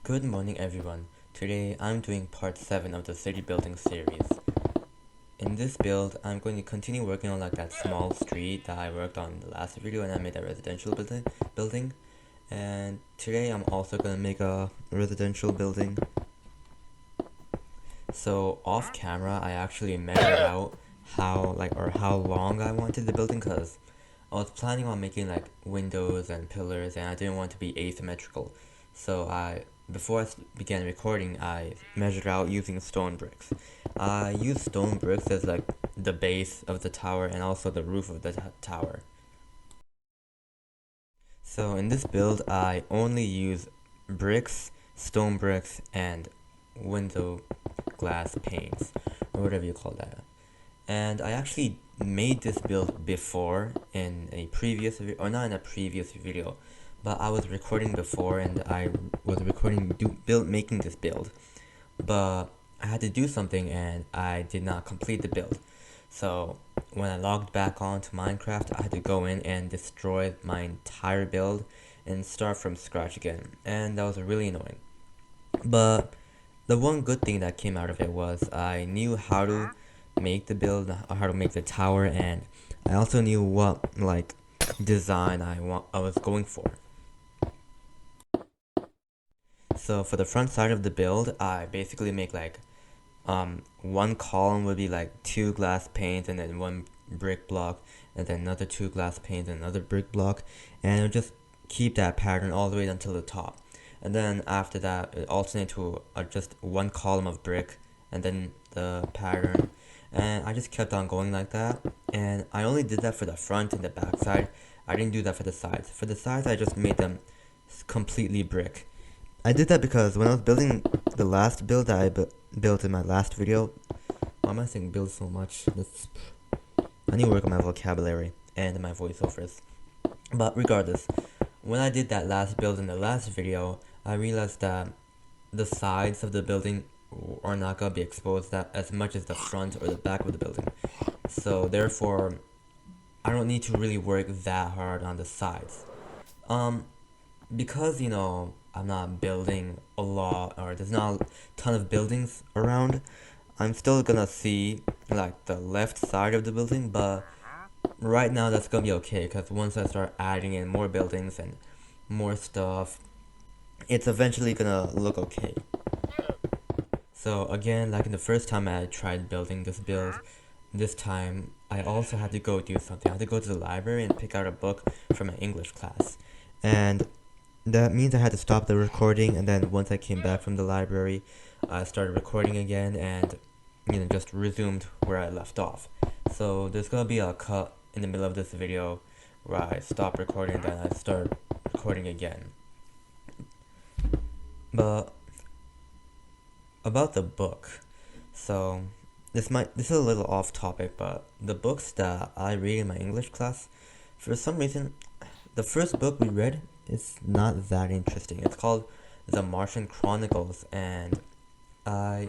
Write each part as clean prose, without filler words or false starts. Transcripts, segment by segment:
Good morning everyone. Today I'm doing part 7 of the city building series. In this build, I'm going to continue working on like that small street that I worked on in the last video and I made a residential building. And today I'm also going to make a residential building. So off camera, I actually measured out how long I wanted the building because I was planning on making like windows and pillars and I didn't want to be asymmetrical. So before I began recording, I measured out using stone bricks. I used stone bricks as like the base of the tower and also the roof of the tower. So in this build, I only use bricks, stone bricks, and window glass panes, or whatever you call that. And I actually made this build before in a previous video, or not in a previous video, but I was recording before and I was recording making this build, but I had to do something and I did not complete the build. So when I logged back on to Minecraft, I had to go in and destroy my entire build and start from scratch again, and that was really annoying. But the one good thing that came out of it was I knew how to make the build, how to make the tower, and I also knew what like design I was going for. So for the front side of the build, I basically make like one column would be like 2 glass panes and then one brick block and then another 2 glass panes and another brick block, and it would just keep that pattern all the way until the top. And then after that, it alternate to just one column of brick and then the pattern. And I just kept on going like that. And I only did that for the front and the back side. I didn't do that for the sides. For the sides, I just made them completely brick. I did that because when I was building the last build that I built in my last video, why am I saying build so much? I need to work on my vocabulary and my voiceovers. But regardless, when I did that last build in the last video, I realized that the sides of the building are not going to be exposed that as much as the front or the back of the building. So therefore, I don't need to really work that hard on the sides. Because I'm not building a lot or there's not a ton of buildings around, I'm still gonna see like the left side of the building, but right now that's gonna be okay because once I start adding in more buildings and more stuff, it's eventually gonna look okay. So again, like in the first time I tried building this build, this time I also had to go do something. I had to go to the library and pick out a book for my English class. And that means I had to stop the recording, and then once I came back from the library, I started recording again and just resumed where I left off. So there's gonna be a cut in the middle of this video where I stop recording and then I start recording again. But about the book, so this is a little off topic, but the books that I read in my English class, for some reason, the first book we read is not that interesting. It's called The Martian Chronicles, and I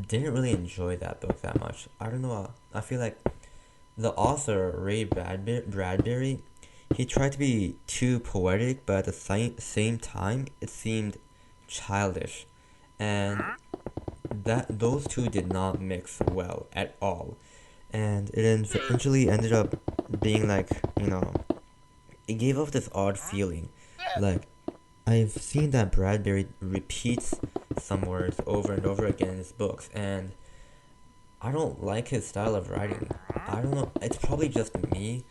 didn't really enjoy that book that much. I don't know. I feel like the author Ray Bradbury, he tried to be too poetic, but at the same time, it seemed childish, and that those two did not mix well at all, and it eventually ended up being like it gave off this odd feeling, like I've seen that Bradbury repeats some words over and over again in his books, and I don't like his style of writing. I don't know, it's probably just me,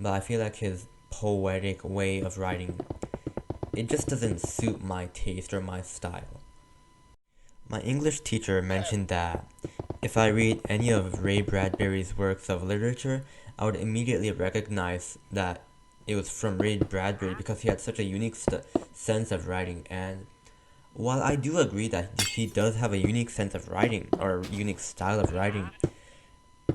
but I feel like his poetic way of writing, it just doesn't suit my taste or my style. My English teacher mentioned that if I read any of Ray Bradbury's works of literature, I would immediately recognize that it was from Ray Bradbury because he had such a unique sense of writing. And while I do agree that he does have a unique sense of writing or unique style of writing,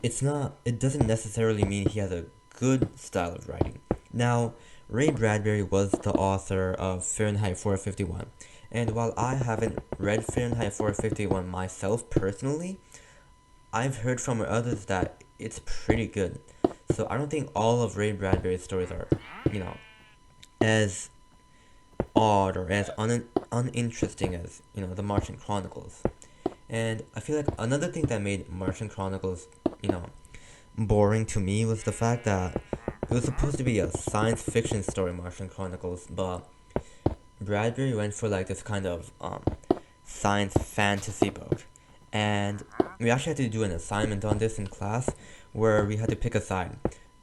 it doesn't necessarily mean he has a good style of writing. Now, Ray Bradbury was the author of Fahrenheit 451, and while I haven't read Fahrenheit 451 myself personally, I've heard from others that it's pretty good. So I don't think all of Ray Bradbury's stories are, as odd or as uninteresting as, the Martian Chronicles. And I feel like another thing that made Martian Chronicles, you know, boring to me was the fact that it was supposed to be a science fiction story, Martian Chronicles, but Bradbury went for like this kind of science fantasy book. And we actually had to do an assignment on this in class where we had to pick a side.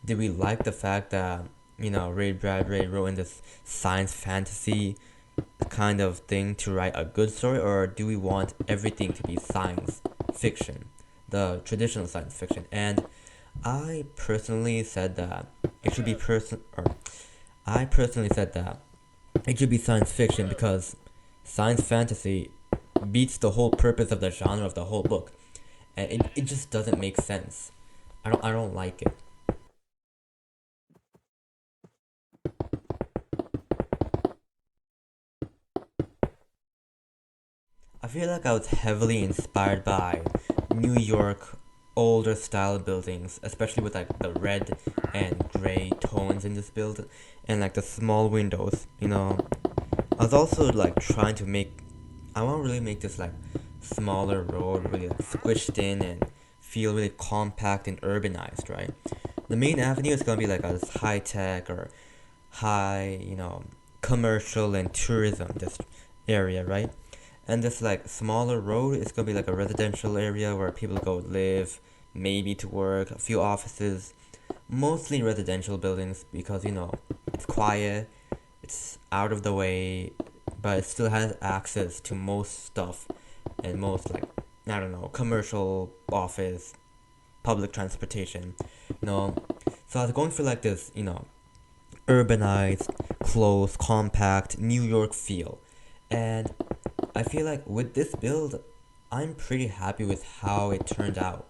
Did we like the fact that, Ray Bradbury wrote in this science fantasy kind of thing to write a good story, or do we want everything to be science fiction, the traditional science fiction? And I personally said that it should be I personally said that it should be science fiction because science fantasy beats the whole purpose of the genre of the whole book, and it just doesn't make sense. I don't like it. I feel like I was heavily inspired by New York older style buildings, especially with like the red and gray tones in this build and like the small windows, I was also like trying to make I want to really make this like smaller road really like squished in and feel really compact and urbanized, right? The main avenue is gonna be like a high tech or high, commercial and tourism this area, right? And this like smaller road is gonna be like a residential area where people go live, maybe to work, a few offices, mostly residential buildings because it's quiet, it's out of the way, but it still has access to most stuff and most like I don't know commercial office, public transportation, you know. So I was going for like this, urbanized, close, compact New York feel, and I feel like with this build, I'm pretty happy with how it turned out.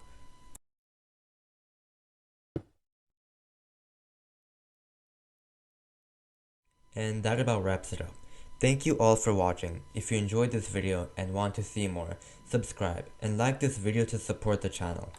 And that about wraps it up. Thank you all for watching. If you enjoyed this video and want to see more, subscribe and like this video to support the channel.